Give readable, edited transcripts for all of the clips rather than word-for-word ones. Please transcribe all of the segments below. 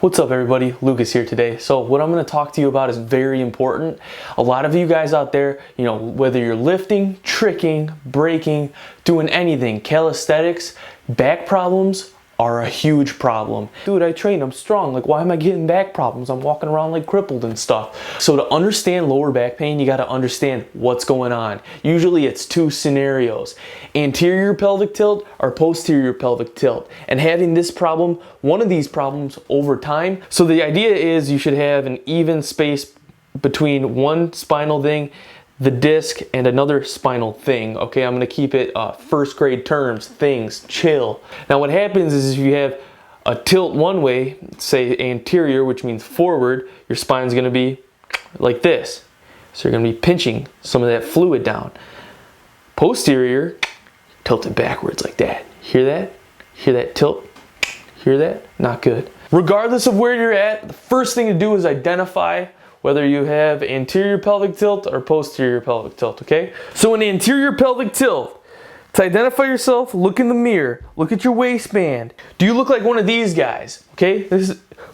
What's up everybody, Lucas here today. So what I'm going to talk to you about is very important. A lot of you guys out there, whether you're lifting, tricking, braking, doing anything, calisthenics, back problems are a huge problem. Dude, I train, I'm strong, like why am I getting back problems? I'm walking around like crippled and stuff. So to understand lower back pain, you got to understand what's going on. Usually it's two scenarios, anterior pelvic tilt or posterior pelvic tilt. And having this problem, one of these problems over time. So the idea is you should have an even space between one spinal thing, the disc, and another spinal thing. Okay, I'm gonna keep it first grade terms, things, chill. Now what happens is if you have a tilt one way, say anterior, which means forward, your spine's gonna be like this. So you're gonna be pinching some of that fluid down. Posterior, tilt it backwards like that. Hear that? Hear that tilt? Hear that? Not good. Regardless of where you're at, the first thing to do is identify whether you have anterior pelvic tilt or posterior pelvic tilt, okay? So an anterior pelvic tilt, to identify yourself, look in the mirror, look at your waistband. Do you look like one of these guys, okay?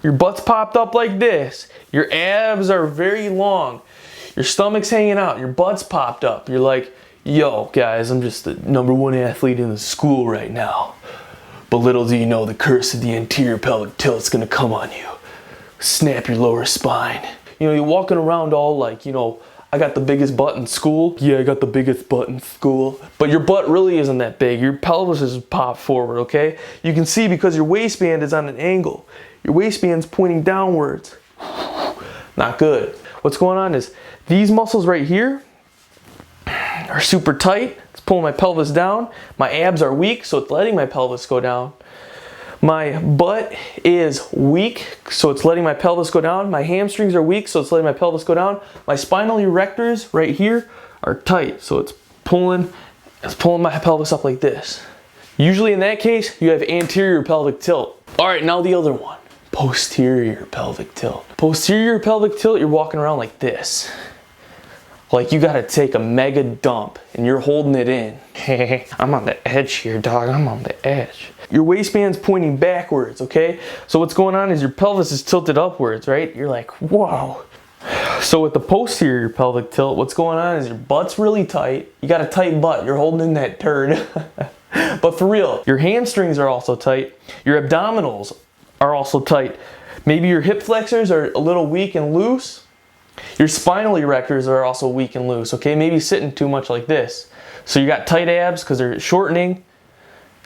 Your butt's popped up like this, your abs are very long, your stomach's hanging out, your butt's popped up. You're like, yo guys, I'm just the #1 athlete in the school right now. But little do you know the curse of the anterior pelvic tilt's gonna come on you. Snap your lower spine. You're walking around all like, I got the biggest butt in school. Yeah, I got the biggest butt in school. But your butt really isn't that big. Your pelvis is popped forward, okay? You can see because your waistband is on an angle. Your waistband's pointing downwards. Not good. What's going on is these muscles right here are super tight. It's pulling my pelvis down. My abs are weak, so it's letting my pelvis go down. My butt is weak, so it's letting my pelvis go down. My hamstrings are weak, so it's letting my pelvis go down. My spinal erectors right here are tight, so it's pulling my pelvis up like this. Usually in that case, you have anterior pelvic tilt. All right, now the other one, posterior pelvic tilt. Posterior pelvic tilt, you're walking around like this. Like you gotta take a mega dump and you're holding it in. I'm on the edge here, dog. I'm on the edge. Your waistband's pointing backwards, okay? So what's going on is your pelvis is tilted upwards, right? You're like, whoa. So with the posterior pelvic tilt, what's going on is your butt's really tight. You got a tight butt. You're holding in that turd. But for real, your hamstrings are also tight. Your abdominals are also tight. Maybe your hip flexors are a little weak and loose. Your spinal erectors are also weak and loose, okay? Maybe sitting too much like this. So you got tight abs because they're shortening.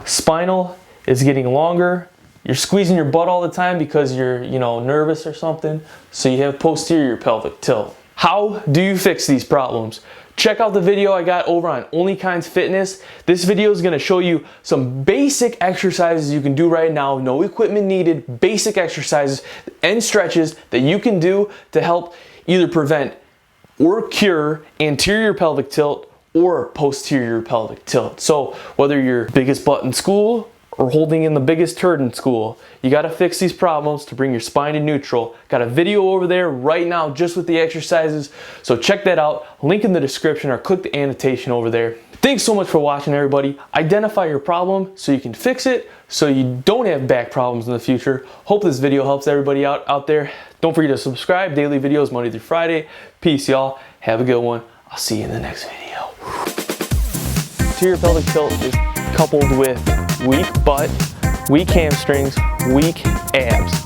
Spinal is getting longer. You're squeezing your butt all the time because you're, nervous or something. So you have posterior pelvic tilt. How do you fix these problems? Check out the video I got over on Only Kinds Fitness. This video is gonna show you some basic exercises you can do right now, no equipment needed, basic exercises and stretches that you can do to help either prevent or cure anterior pelvic tilt or posterior pelvic tilt. So whether you're biggest butt in school or holding in the biggest turd in school, you gotta fix these problems to bring your spine to neutral. Got a video over there right now just with the exercises, so check that out. Link in the description or click the annotation over there. Thanks so much for watching everybody. Identify your problem so you can fix it so you don't have back problems in the future. Hope this video helps everybody out there. Don't forget to subscribe. Daily videos Monday through Friday. Peace y'all. Have a good one. I'll see you in the next video. Anterior pelvic tilt is coupled with weak butt, weak hamstrings, weak abs.